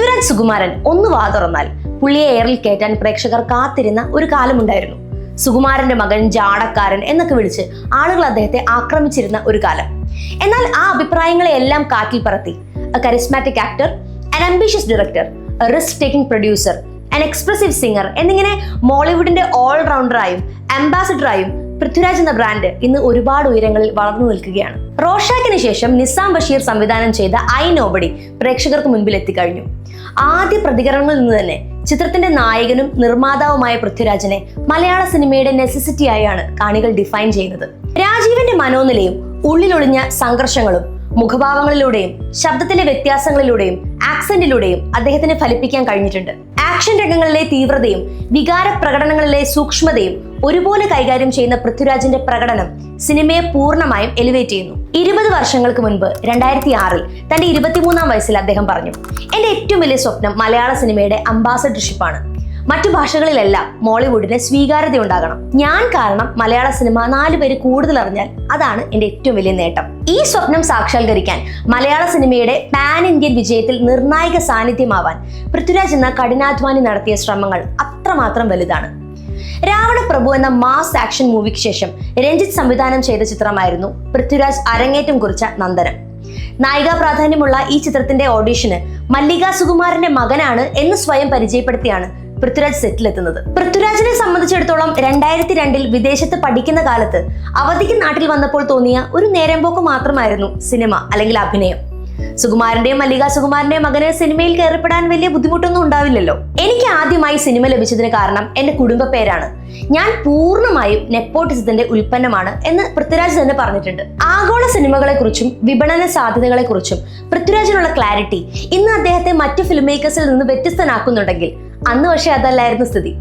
പൃഥ്വിരാജ് സുകുമാരൻ ഒന്ന് വാ തുറന്നാൽ പുള്ളിയെ എയറിൽ കയറ്റാൻ പ്രേക്ഷകർ കാത്തിരുന്ന ഒരു കാലമുണ്ടായിരുന്നു. സുകുമാരന്റെ മകൻ, ജാടക്കാരൻ എന്നൊക്കെ വിളിച്ച് ആളുകൾ അദ്ദേഹത്തെ ആക്രമിച്ചിരുന്ന ഒരു കാലം. എന്നാൽ ആ അഭിപ്രായങ്ങളെയെല്ലാം കാറ്റിൽ പറത്തി A charismatic actor, an ambitious director, A risk taking producer, an expressive singer എന്നിങ്ങനെ മോളിവുഡിന്റെ ഓൾറൗണ്ടറായും അംബാസിഡറായും പൃഥ്വിരാജ് എന്ന ബ്രാൻഡ് ഇന്ന് ഒരുപാട് ഉയരങ്ങളിൽ വളർന്നു നിൽക്കുകയാണ്. റോഷാക്കിന് ശേഷം നിസാം ബഷീർ സംവിധാനം ചെയ്ത ഐ നോബഡി പ്രേക്ഷകർക്ക് മുൻപിൽ എത്തിക്കഴിഞ്ഞു. ആദ്യ പ്രതികരണങ്ങളിൽ നിന്ന് തന്നെ ചിത്രത്തിന്റെ നായകനും നിർമ്മാതാവുമായ പൃഥ്വിരാജിനെ മലയാള സിനിമയുടെ നെസസിറ്റി ആയാണ് കാണികൾ ഡിഫൈൻ ചെയ്യുന്നത്. രാജീവിന്റെ മനോനിലയും ഉള്ളിലൊളിഞ്ഞ സംഘർഷങ്ങളും മുഖഭാവങ്ങളിലൂടെയും ശബ്ദത്തിലെ വ്യത്യാസങ്ങളിലൂടെയും ആക്സന്റിലൂടെയും അദ്ദേഹത്തിന് ഫലിപ്പിക്കാൻ കഴിഞ്ഞിട്ടുണ്ട്. ആക്ഷൻ രംഗങ്ങളിലെ തീവ്രതയും വികാര പ്രകടനങ്ങളിലെ സൂക്ഷ്മതയും ഒരുപോലെ കൈകാര്യം ചെയ്യുന്ന പൃഥ്വിരാജിന്റെ പ്രകടനം സിനിമയെ പൂർണ്ണമായും എലിവേറ്റ് ചെയ്യുന്നു. 20 വർഷങ്ങൾക്ക് മുൻപ് 2006 തന്റെ 23-ാം വയസ്സിൽ അദ്ദേഹം പറഞ്ഞു, എന്റെ ഏറ്റവും വലിയ സ്വപ്നം മലയാള സിനിമയുടെ അംബാസഡർഷിപ്പാണ്. മറ്റു ഭാഷകളിലെല്ലാം മോളിവുഡിന് സ്വീകാര്യത ഉണ്ടാകണം. ഞാൻ കാരണം മലയാള സിനിമ 4 പേര് കൂടുതൽ അറിഞ്ഞാൽ അതാണ് എന്റെ ഏറ്റവും വലിയ നേട്ടം. ഈ സ്വപ്നം സാക്ഷാത്കരിക്കാൻ മലയാള സിനിമയുടെ പാൻ ഇന്ത്യൻ വിജയത്തിൽ നിർണായക സാന്നിധ്യമാവാൻ പൃഥ്വിരാജ് എന്ന കഠിനാധ്വാനി നടത്തിയ ശ്രമങ്ങൾ അത്രമാത്രം വലുതാണ്. രാവണ പ്രഭു എന്ന മാസ് ആക്ഷൻ മൂവിക്ക് ശേഷം രഞ്ജിത്ത് സംവിധാനം ചെയ്ത ചിത്രമായിരുന്നു പൃഥ്വിരാജ് അരങ്ങേറ്റം കുറിച്ച നന്ദനം. നായികാ പ്രാധാന്യമുള്ള ഈ ചിത്രത്തിന്റെ ഓഡിഷന് മല്ലിക സുകുമാരന്റെ മകനാണ് എന്ന് സ്വയം പരിചയപ്പെടുത്തിയാണ് പൃഥ്വിരാജ് സെറ്റിലെത്തുന്നത്. പൃഥ്വിരാജിനെ സംബന്ധിച്ചിടത്തോളം 2002 വിദേശത്ത് പഠിക്കുന്ന കാലത്ത് അവധിക്ക് നാട്ടിൽ വന്നപ്പോൾ തോന്നിയ ഒരു നേരമ്പോക്ക് മാത്രമായിരുന്നു സിനിമ അല്ലെങ്കിൽ അഭിനയം. സുകുമാരന്റെയും മല്ലിക സുകുമാരന്റെയും മകന് സിനിമയിൽ കയറിപ്പെടാൻ വലിയ ബുദ്ധിമുട്ടൊന്നും ഉണ്ടാവില്ലല്ലോ. എനിക്ക് ആദ്യമായി സിനിമ ലഭിച്ചതിന് കാരണം എന്റെ കുടുംബ പേരാണ്. ഞാൻ പൂർണ്ണമായും നെപ്പോട്ടിസത്തിന്റെ ഉൽപ്പന്നമാണ് എന്ന് പൃഥ്വിരാജ് തന്നെ പറഞ്ഞിട്ടുണ്ട്. ആഗോള സിനിമകളെ കുറിച്ചും വിപണന സാധ്യതകളെ കുറിച്ചും പൃഥ്വിരാജിനുള്ള ക്ലാരിറ്റി ഇന്ന് അദ്ദേഹത്തെ മറ്റു ഫിലിം മേക്കേഴ്സിൽ നിന്ന് വ്യത്യസ്തനാക്കുന്നുണ്ടെങ്കിൽ അന്ന് പക്ഷെ അതല്ലായിരുന്നു സ്ഥിതി.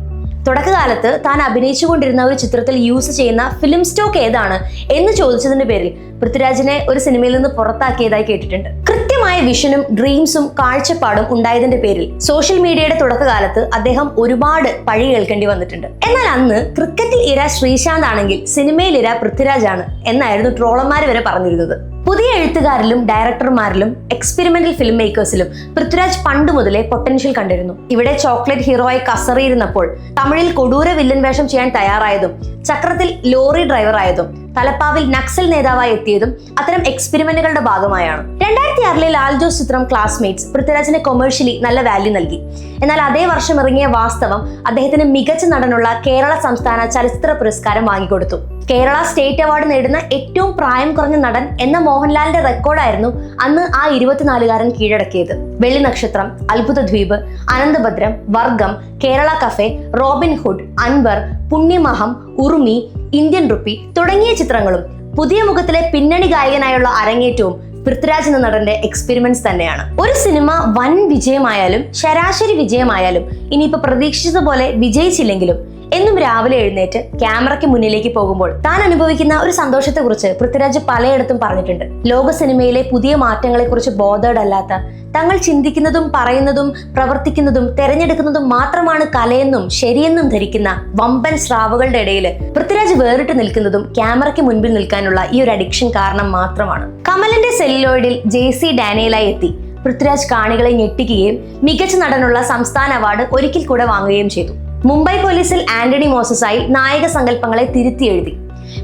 തുടക്കകാലത്ത് താൻ അഭിനയിച്ചുകൊണ്ടിരുന്ന ഒരു ചിത്രത്തിൽ യൂസ് ചെയ്യുന്ന ഫിലിം സ്റ്റോക്ക് ഏതാണ് എന്ന് ചോദിച്ചതിന്റെ പേരിൽ പൃഥ്വിരാജിനെ ഒരു സിനിമയിൽ നിന്ന് പുറത്താക്കിയതായി കേട്ടിട്ടുണ്ട്. കൃത്യമായ വിഷനും ഡ്രീംസും കാഴ്ചപ്പാടും ഉണ്ടായതിന്റെ പേരിൽ സോഷ്യൽ മീഡിയയുടെ തുടക്കകാലത്ത് അദ്ദേഹം ഒരുപാട് പഴി കേൾക്കേണ്ടി വന്നിട്ടുണ്ട്. എന്നാൽ അന്ന് ക്രിക്കറ്റിൽ ഇര ശ്രീശാന്ത് ആണെങ്കിൽ സിനിമയിൽ ഇര പൃഥ്വിരാജ് ആണ് എന്നായിരുന്നു ട്രോളന്മാർ വരെ പറഞ്ഞിരുന്നത്. പുതിയ എഴുത്തുകാരിലും ഡയറക്ടർമാരിലും എക്സ്പെരിമെന്റൽ ഫിലിം മേക്കേഴ്സിലും പൃഥ്വിരാജ് പണ്ട് മുതലേ പൊട്ടൻഷ്യൽ കണ്ടിരുന്നു. ഇവിടെ ചോക്ലേറ്റ് ഹീറോയായി കസറിയിരുന്നപ്പോൾ തമിഴിൽ കൊടൂര വില്ലൻ വേഷം ചെയ്യാൻ തയ്യാറായതും ചക്രത്തിൽ ലോറി ഡ്രൈവറായതും തലപ്പാവിൽ നക്സൽ നേതാവായി എത്തിയതും അത്തരം എക്സ്പെരിമെന്റുകളുടെ ഭാഗമായാണ്. 2006 ലാൽ ജോസ് ചിത്രം ക്ലാസ്മേറ്റ്സ് പൃഥ്വിരാജിന് കൊമേഴ്ഷ്യലി നല്ല വാല്യൂ നൽകി. എന്നാൽ അതേ വർഷം ഇറങ്ങിയ വാസ്തവം അദ്ദേഹത്തിന് മികച്ച നടനുള്ള കേരള സംസ്ഥാന ചലച്ചിത്ര പുരസ്കാരം വാങ്ങിക്കൊടുത്തു. കേരള സ്റ്റേറ്റ് അവാർഡ് നേടുന്ന ഏറ്റവും പ്രായം കുറഞ്ഞ നടൻ എന്ന മോഹൻലാലിന്റെ റെക്കോർഡായിരുന്നു അന്ന് ആ 24-കാരൻ കീഴടക്കിയത്. വെള്ളി നക്ഷത്രം, അത്ഭുത Dweep, Ananthabhadram, Vargam, Kerala cafe, Robin Hood, Anwar, Punyam Aham, Urumi, Indian rupee തുടങ്ങിയ ചിത്രങ്ങളും പുതിയ മുഖത്തിലെ പിന്നണി ഗായകനായുള്ള അരങ്ങേറ്റവും പൃഥ്വിരാജ് എന്ന നടന്റെ എക്സ്പെരിമെന്റ്സ് തന്നെയാണ്. ഒരു സിനിമ വൻ വിജയമായാലും ശരാശരി വിജയമായാലും ഇനിയിപ്പോ പ്രതീക്ഷിച്ചതുപോലെ വിജയിച്ചില്ലെങ്കിലും എന്നും രാവിലെ എഴുന്നേറ്റ് ക്യാമറയ്ക്ക് മുന്നിലേക്ക് പോകുമ്പോൾ താൻ അനുഭവിക്കുന്ന ഒരു സന്തോഷത്തെക്കുറിച്ച് പൃഥ്വിരാജ് പലയിടത്തും പറഞ്ഞിട്ടുണ്ട്. ലോക സിനിമയിലെ പുതിയ മാറ്റങ്ങളെക്കുറിച്ച് ബോധേഡല്ലാത്ത, തങ്ങൾ ചിന്തിക്കുന്നതും പറയുന്നതും പ്രവർത്തിക്കുന്നതും തെരഞ്ഞെടുക്കുന്നതും മാത്രമാണ് കലയെന്നും ശരിയെന്നും ധരിക്കുന്ന വമ്പൻ സ്രാവുകളുടെ ഇടയിൽ പൃഥ്വിരാജ് വേറിട്ട് നിൽക്കുന്നതും ക്യാമറയ്ക്ക് മുൻപിൽ നിൽക്കാനുള്ള ഈ ഒരു അഡിക്ഷൻ കാരണം മാത്രമാണ്. കമലിന്റെ സെല്ലുലോയിഡിൽ JC ഡാനിയലായി എത്തി പൃഥ്വിരാജ് കാണികളെ ഞെട്ടിക്കുകയും മികച്ച നടനുള്ള സംസ്ഥാന അവാർഡ് ഒരിക്കൽ കൂടെ വാങ്ങുകയും ചെയ്തു. മുംബൈ പോലീസിൽ ആന്റണി മോസസായി നായക സങ്കല്പങ്ങളെ തിരുത്തി എഴുതി.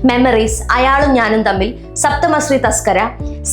മെമ്മറീസ്, അയാളും ഞാനും തമ്മിൽ, Sapthamashree Thaskara,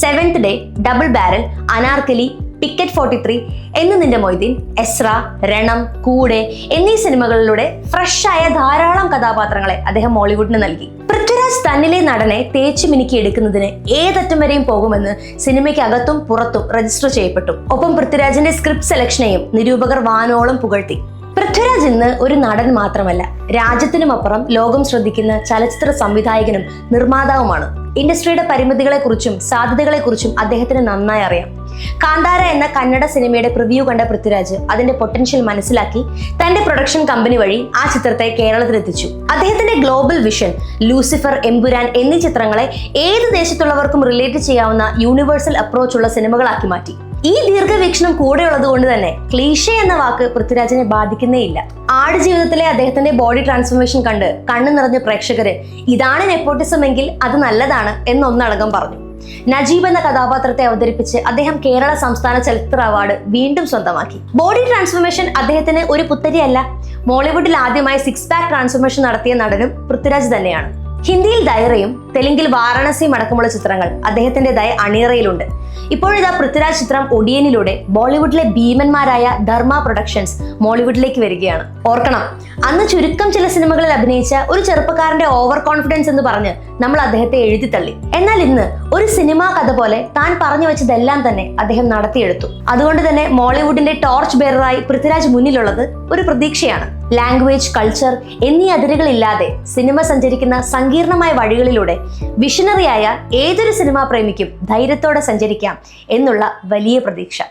7th day, double barrel, Anarkali, ticket 43, എന്ന് നിന്റെ മൊയ്തീൻ, എസ്ര, രണം, കൂടെ എന്നീ സിനിമകളിലൂടെ ഫ്രഷായ ധാരാളം കഥാപാത്രങ്ങളെ അദ്ദേഹം മോളിവുഡിന് നൽകി. പൃഥ്വിരാജ് തന്നിലെ നടനെ തേച്ചു മിനുക്കി എടുക്കുന്നതിന് ഏതറ്റം വരെയും പോകുമെന്ന് സിനിമയ്ക്കകത്തും പുറത്തും രജിസ്റ്റർ ചെയ്യപ്പെട്ടു. ഒപ്പം പൃഥ്വിരാജിന്റെ സ്ക്രിപ്റ്റ് സെലക്ഷനെയും നിരൂപകർ വാനോളം പുകഴ്ത്തി. പൃഥ്വിരാജ് ഇന്ന് ഒരു നടൻ മാത്രമല്ല, രാജ്യത്തിനുമപ്പുറം ലോകം ശ്രദ്ധിക്കുന്ന ചലച്ചിത്ര സംവിധായകനും നിർമ്മാതാവുമാണ്. ഇൻഡസ്ട്രിയുടെ പരിമിതികളെക്കുറിച്ചും സാധ്യതകളെക്കുറിച്ചും അദ്ദേഹത്തിന് നന്നായി അറിയാം. കാന്താര എന്ന കന്നഡ സിനിമയുടെ പ്രിവ്യൂ കണ്ട പൃഥ്വിരാജ് അതിന്റെ പൊട്ടൻഷ്യൽ മനസ്സിലാക്കി തന്റെ പ്രൊഡക്ഷൻ കമ്പനി വഴി ആ ചിത്രത്തെ കേരളത്തിലെത്തിച്ചു. അദ്ദേഹത്തിന്റെ ഗ്ലോബൽ വിഷൻ, ലൂസിഫർ, എമ്പുരാൻ എന്നീ ചിത്രങ്ങളെ ഏത് ദേശത്തുള്ളവർക്കും റിലേറ്റ് ചെയ്യാവുന്ന യൂണിവേഴ്സൽ അപ്രോച്ചുള്ള സിനിമകളാക്കി മാറ്റി. ഈ ദീർഘവീക്ഷണം കൂടെയുള്ളത് കൊണ്ട് തന്നെ ക്ലീഷേ എന്ന വാക്ക് പൃഥ്വിരാജിനെ ബാധിക്കുന്നേയില്ല. ആടുജീവിതത്തിലെ അദ്ദേഹത്തിന്റെ ബോഡി ട്രാൻസ്ഫോർമേഷൻ കണ്ട് കണ്ണു നിറഞ്ഞ പ്രേക്ഷകര് ഇതാണ് നെപ്പോട്ടിസം എങ്കിൽ അത് നല്ലതാണ് എന്നൊന്നടങ്കം പറഞ്ഞു. നജീബ് എന്ന കഥാപാത്രത്തെ അവതരിപ്പിച്ച് അദ്ദേഹം കേരള സംസ്ഥാന ചലച്ചിത്ര അവാർഡ് വീണ്ടും സ്വന്തമാക്കി. ബോഡി ട്രാൻസ്ഫോർമേഷൻ അദ്ദേഹത്തിന് ഒരു പുത്തരിയല്ല. മോളിവുഡിൽ ആദ്യമായി 6 പാക്ക് ട്രാൻസ്ഫോർമേഷൻ നടത്തിയ നടനും പൃഥ്വിരാജ് തന്നെയാണ്. ഹിന്ദിയിൽ ദൈറയും തെലുങ്കിൽ വാരണസിയും അടക്കമുള്ള ചിത്രങ്ങൾ അദ്ദേഹത്തിൻ്റെതായ അണിയറയിലുണ്ട്. ഇപ്പോഴിതാ പൃഥ്വിരാജ് ചിത്രം ഒടിയനിലൂടെ ബോളിവുഡിലെ ഭീമന്മാരായ ധർമ്മ പ്രൊഡക്ഷൻസ് മോളിവുഡിലേക്ക് വരികയാണ്. ഓർക്കണം, അന്ന് ചുരുക്കം ചില സിനിമകളിൽ അഭിനയിച്ച ഒരു ചെറുപ്പക്കാരന്റെ ഓവർ കോൺഫിഡൻസ് എന്ന് പറഞ്ഞ് നമ്മൾ അദ്ദേഹത്തെ എഴുതി തള്ളി. എന്നാൽ ഇന്ന് ഒരു സിനിമാ കഥ പോലെ താൻ പറഞ്ഞു വെച്ചതെല്ലാം തന്നെ അദ്ദേഹം നടത്തിയെടുത്തു. അതുകൊണ്ട് തന്നെ മോളിവുഡിന്റെ ടോർച്ച് ബെയറായി പൃഥ്വിരാജ് മുന്നിലുള്ളത് ഒരു പ്രതീക്ഷയാണ്. ലാംഗ്വേജ്, കൾച്ചർ എന്നീ അതിരുകളില്ലാതെ സിനിമ സഞ്ചരിക്കുന്ന സങ്കീർണമായ വഴികളിലൂടെ വിഷണറിയായ ഏതൊരു സിനിമാ പ്രേമിക്കും ധൈര്യത്തോടെ സഞ്ചരിക്കാം എന്നുള്ള വലിയ പ്രതീക്ഷ.